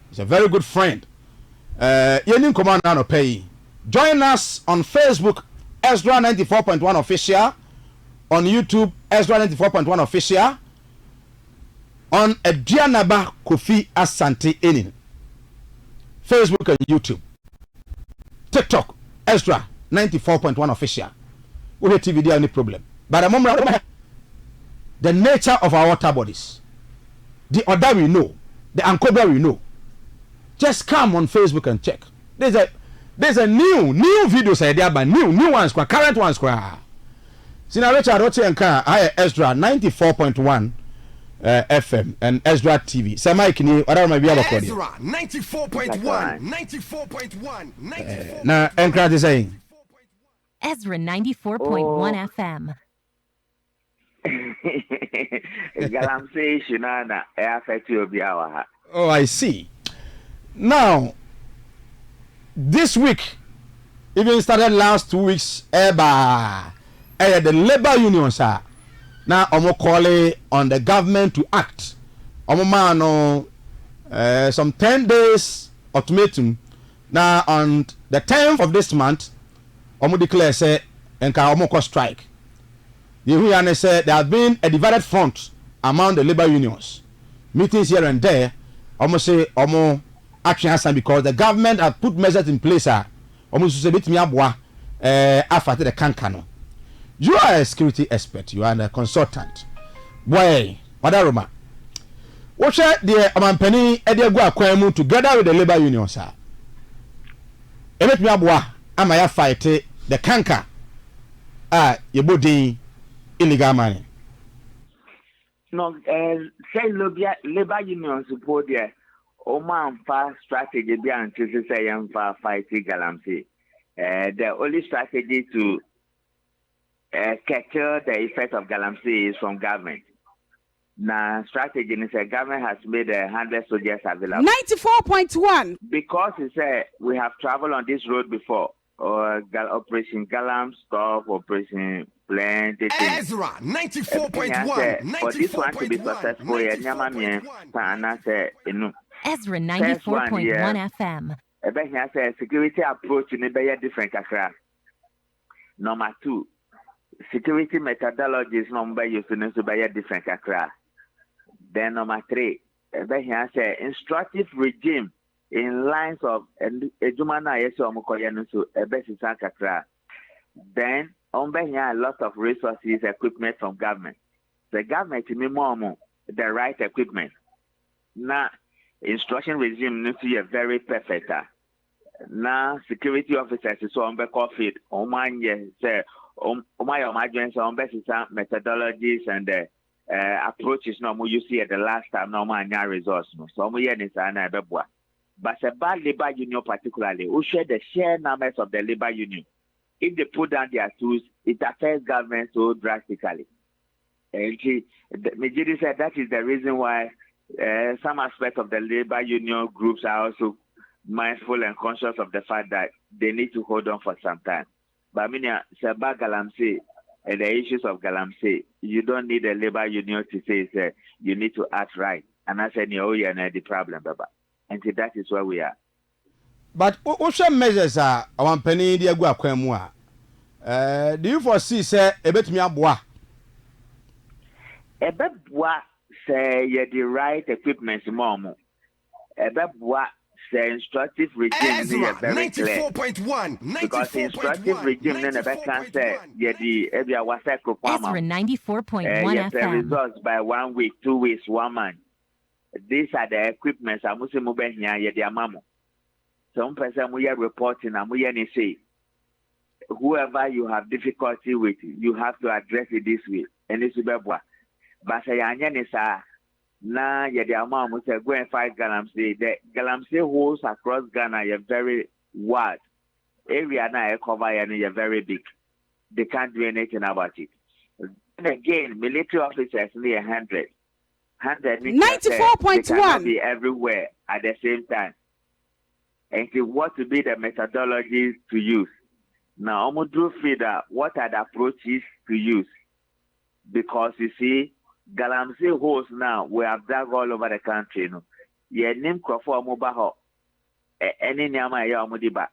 He's a very good friend. Yenin Command no pay. Join us on Facebook, EZRA 94.1 official. On YouTube, EZRA 94.1 official. On Edianaba Kofi Asante Enin. Facebook and YouTube. TikTok, EZRA 94.1 official. We have TV there, any problem. But the moment, the nature of our water bodies, the order we know, the Ankoba we know. Just come on Facebook and check. There's a new video say there, but new ones, current ones. Sina Richard Otienka, I EZRA 94.1 FM and EZRA TV. Say Mike ni whatever my be about EZRA 94.1, 94.1. Now Enkra is saying EZRA 94.1 FM. Galamsey Shinana, Air. Oh, I see. Now, this week, even started last 2 weeks, the labor unions are now calling on the government to act. Some 10 days ultimatum. Now, on the 10th of this month, declare say and strike. You say there has been a divided front among the labor unions. Meetings here and there, almost say action has because the government has put measures in place. Almost say bit me abwa after the kankano. You are a security expert. You are a consultant. Boy, Madaroma. What shall the Amampeni Ediagua Kwemu together with the labor unions? Ebit me abwa amaya fight the kanka. Yebodi illegal money. No, say labor union support there. Oman fast strategy behind to say for fighting Galamsey. The only strategy to curtail the effect of Galamsey is from government. Now, strategy is the government has made 100 soldiers available. 94.1. Because he said we have traveled on this road before. Or Operation Galam Stop, Operation Plan. EZRA 94.1. For this one to be successful, EZRA 94.1 FM. Security approach in a different kakra. Number 2, security methodologies number used to be different kakra. Then number 3, instructive regime in lines of Ejumana Yeso Mukoyanu so Ebesisa kakra. Then a lot of resources, equipment from government. The government minimum the right equipment. Now instruction regime needs to be very perfect. Now security officers is on back of it. Say my methodologies and approaches no you see at the last time no man results. So but a bad labor union particularly who share the share numbers of the labor union. If they put down their tools, it affects government so drastically. And Majidi said that is the reason why some aspects of the labor union groups are also mindful and conscious of the fact that they need to hold on for some time. But I mean, Sabah Galamsey and the issues of Galamsey, you don't need a labor union to say you need to act right. And I said, oh, yeah, the problem, Baba. And so that is where we are. But what measures are our penny Diagua Kwemua? Do you foresee, say, a bit me abwa? A bebwa say you the right equipment, mom. A bebwa say instructive regime is very clear. 94.1. Because instructive regime never can say you the Ebia Wasako EZRA 94.1 the FM. results by 1 week, 2 weeks, 1 month. These are the equipments I'm using mobile here, yeah, the amamo. Some person we are reporting and we say whoever you have difficulty with, you have to address it this way. And this is bebwa. But say anyanisa na yeah the amount we say go and fight Galamsey. The Galamsey holes across Ghana are very wide. Area now cover and you're very big. They can't do anything about it. And again, military officers near 100. 94.1 be everywhere at the same time. And so what to be the methodologies to use? Now, I'm going to feeder what are the approaches to use? Because you see, Galamsey holes now, we have dug all over the country. You know. Ye nim crofo mo ba ho. Any nyama ya omo di ba.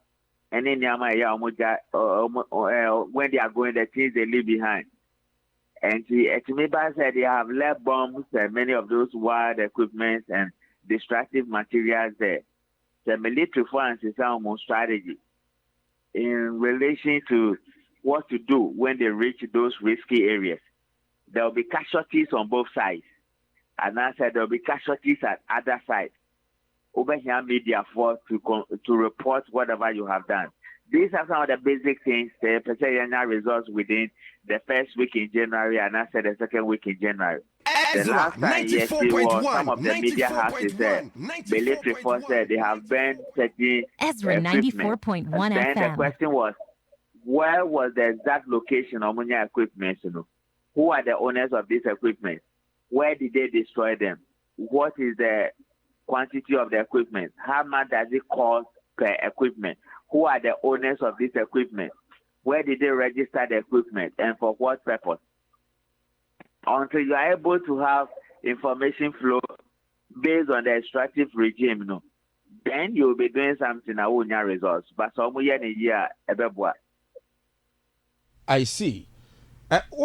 Any nyama ya omo when they are going, the things they leave behind. And Etimiba said they have left bombs and many of those wild equipment and destructive materials there. The military force is our strategy in relation to what to do when they reach those risky areas. There will be casualties on both sides. And I said there will be casualties at other sides. Over here, media force to report whatever you have done. These are some of the basic things. The percentage results within the first week in January and I said the second week in January. The EZRA last time, yes, it was some of the media houses there. 94.1, Military force said they have burned certain Ezra equipment. 94.1 Then the FM. question was, where was the exact location of Munya equipment? Who are the owners of this equipment? Where did they destroy them? What is the quantity of the equipment? How much does it cost per equipment? Who are the owners of this equipment? Where did they register the equipment and for what purpose? Until you are able to have information flow based on the extractive regime, then you will be doing something that will not results. But some year in a year, I see.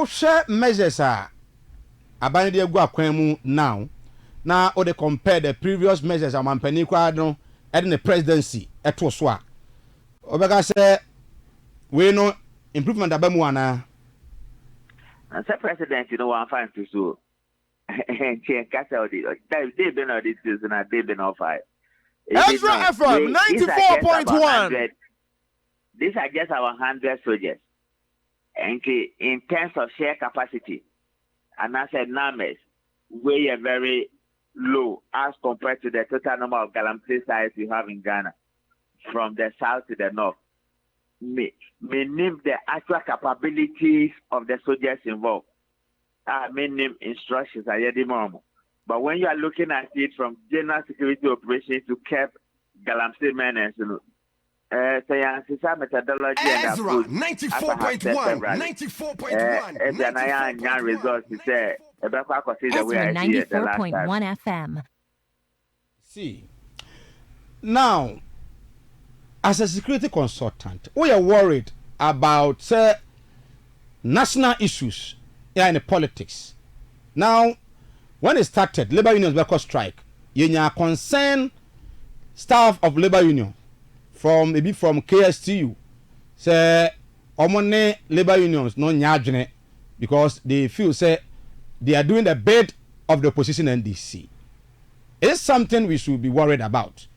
Share measures are abandoned Guaquemu now. Now, or they compare the previous measures of Mampeni Quadron and the presidency at Toswa. Obega say, we know improvement Abamuana. And the president, I'm fine to so. And they've been on this season and they've been on fire. EZRA FM 94.1. These are just our 100 soldiers. And in terms of share capacity, and I said numbers, we are very low as compared to the total number of Galamsey sites we have in Ghana, from the south to the north. May name the actual capabilities of the soldiers involved. May name instructions, but when you are looking at it from general security operations to keep Galamsey menace, methodology and EZRA approach. 94.1, 94.1, results is Ezra 94.1 FM. See, now, as a security consultant, we are worried about national issues in the politics. Now, when it started, labor unions were called strike. You are concerned staff of labor union from KSTU say omone labor unions no nyadwene because they feel say they are doing the bid of the opposition NDC. It's something we should be worried about.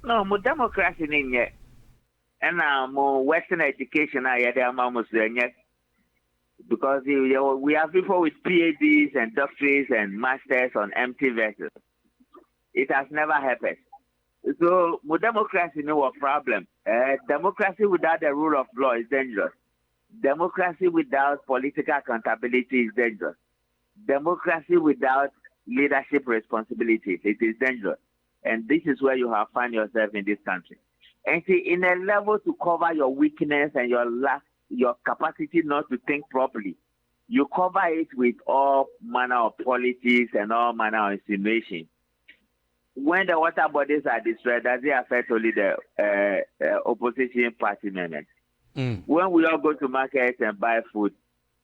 No, more democracy in yet. And now more Western education I there almost there yet. Because we have people with PhDs and doctorates and masters on empty vessels. It has never happened. So, more democracy no a problem. Democracy without the rule of law is dangerous. Democracy without political accountability is dangerous. Democracy without leadership responsibilities, it is dangerous. And this is where you have found yourself in this country. And see, in a level to cover your weakness and your capacity not to think properly, you cover it with all manner of politics and all manner of insinuation. When the water bodies are destroyed, does it affect only the opposition party members? When we all go to market and buy food,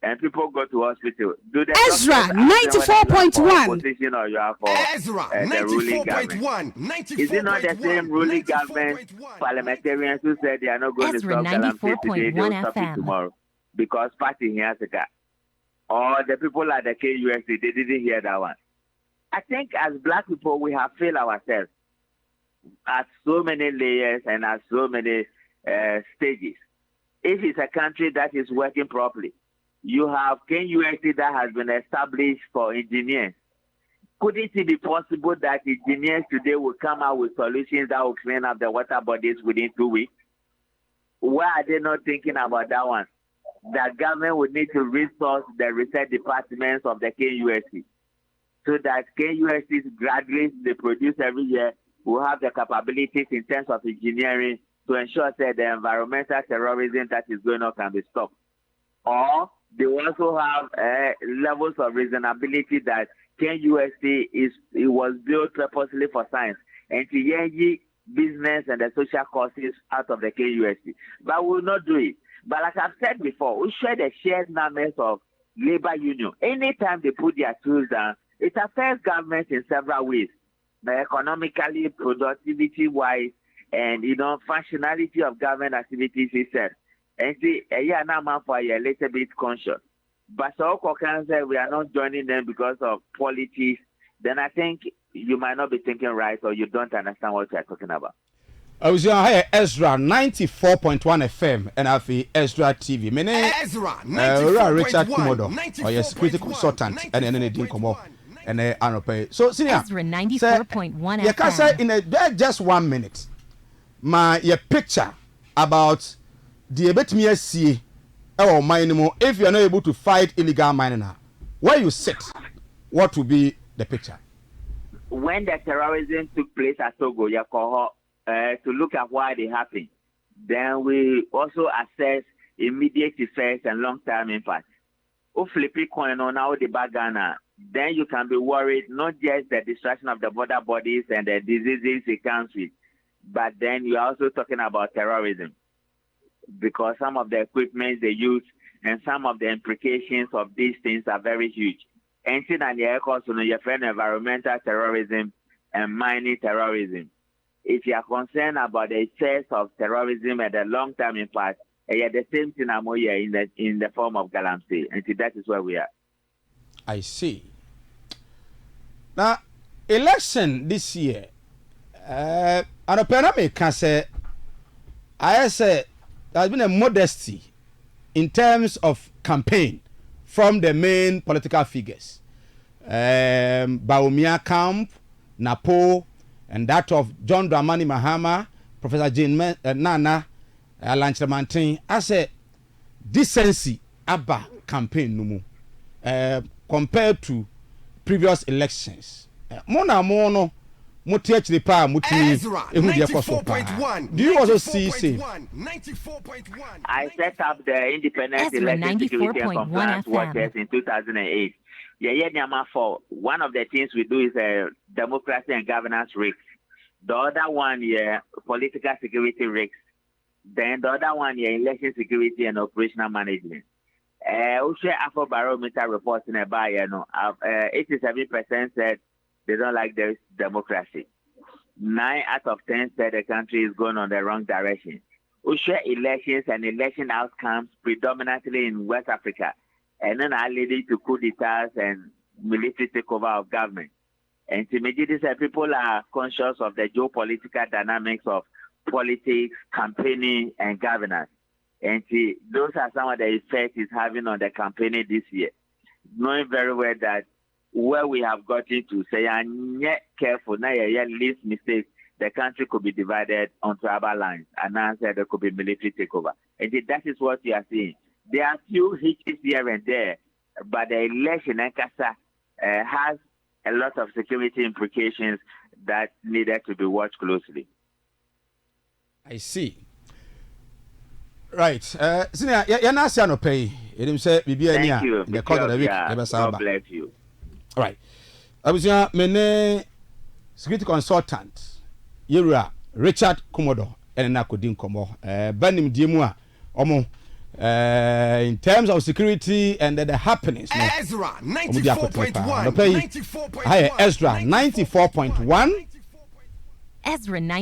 and people go to hospital, do they EZRA 94.1. opposition or you are for EZRA the ruling government? 94.1, Is it not the same ruling government parliamentarians who said they are not going EZRA to stop Galamsey today, they will 94.1 stop it FM. tomorrow because party here has a car? Or the people at the KUSC, they didn't hear that one. I think as black people, we have failed ourselves at so many layers and at so many stages. If it's a country that is working properly, you have KUSC that has been established for engineers. Couldn't it be possible that engineers today will come out with solutions that will clean up the water bodies within 2 weeks? Why are they not thinking about that one? The government would need to resource the research departments of the KUSC so that KUSC's graduates they produce every year will have the capabilities in terms of engineering to ensure that the environmental terrorism that is going on can be stopped. Or they also have levels of reasonability that KUST it was built purposely for science and to business and the social courses out of the KUST. But we will not do it. But like I've said before, we share the shared numbers of labor union. Anytime they put their tools down, it affects government in several ways. Economically, productivity-wise, and functionality of government activities itself. And see, now for a little bit conscious. But so can say we are not joining them because of politics. Then I think you might not be thinking right, or you don't understand what you are talking about. I was here EZRA 94.1 FM and I feel EZRA TV. Mene EZRA 94.1 Richard Kumadoe or your security consultant and then didn't come up and anope. So senior EZRA 94.1 FM. You can say in just 1 minute. Your picture about the betimi see or mining if you are not able to fight illegal mining now. Where you sit, what will be the picture? When the terrorism took place at Togo, to look at why they happened. Then we also assess immediate effects and long-term impact. If flipping coin on how the Ghana, then you can be worried not just the destruction of the border bodies and the diseases it comes with, but then you're also talking about terrorism because some of the equipment they use and some of the implications of these things are very huge. Anything and the also your friend environmental terrorism and mining terrorism. If you are concerned about the effects of terrorism and the long-term impact, the same thing I'm here in the form of Galamsey. And that is where we are. I see. Now, election this year, and a pandemic can say, I say there's been a modesty in terms of campaign from the main political figures. Baumia Camp, Napo, and that of John Dramani Mahama, Professor Jane Nana, Alanche Mantin, I say decency Abba campaign no compared to previous elections. Mona mono muti the pa muti do you also see say I set up the independent election security and compliance watchers in 2008. For one of the things we do is democracy and governance risks. The other one, political security risks. Then the other one, election security and operational management. Also, Afro Barometer reports in a buy, 87% said they don't like this democracy. 9 out of 10 said the country is going on the wrong direction. Also, elections and election outcomes predominantly in West Africa. And then are leading to coup d'etats and military takeover of government. And to me, people are conscious of the geopolitical dynamics of politics, campaigning, and governance. And those are some of the effects it's having on the campaigning this year. Knowing very well that where we have gotten to say, and yet careful, now least mistakes, the country could be divided on tribal lines, and answer there could be military takeover. And that is what you are seeing. There are few hitches here and there, but the election in Kasa has a lot of security implications that needed to be watched closely. I see. Right. Senior, you're not saying no pay. You say Thank you. The cause of the week. God bless you. All right. I was here, my security consultant, EZRA Richard Kumadoe, and Nakodin Komo. Banim Diemua, Omo. In terms of security and the happenings, EZRA 94.1 EZRA 94.1 EZRA 90.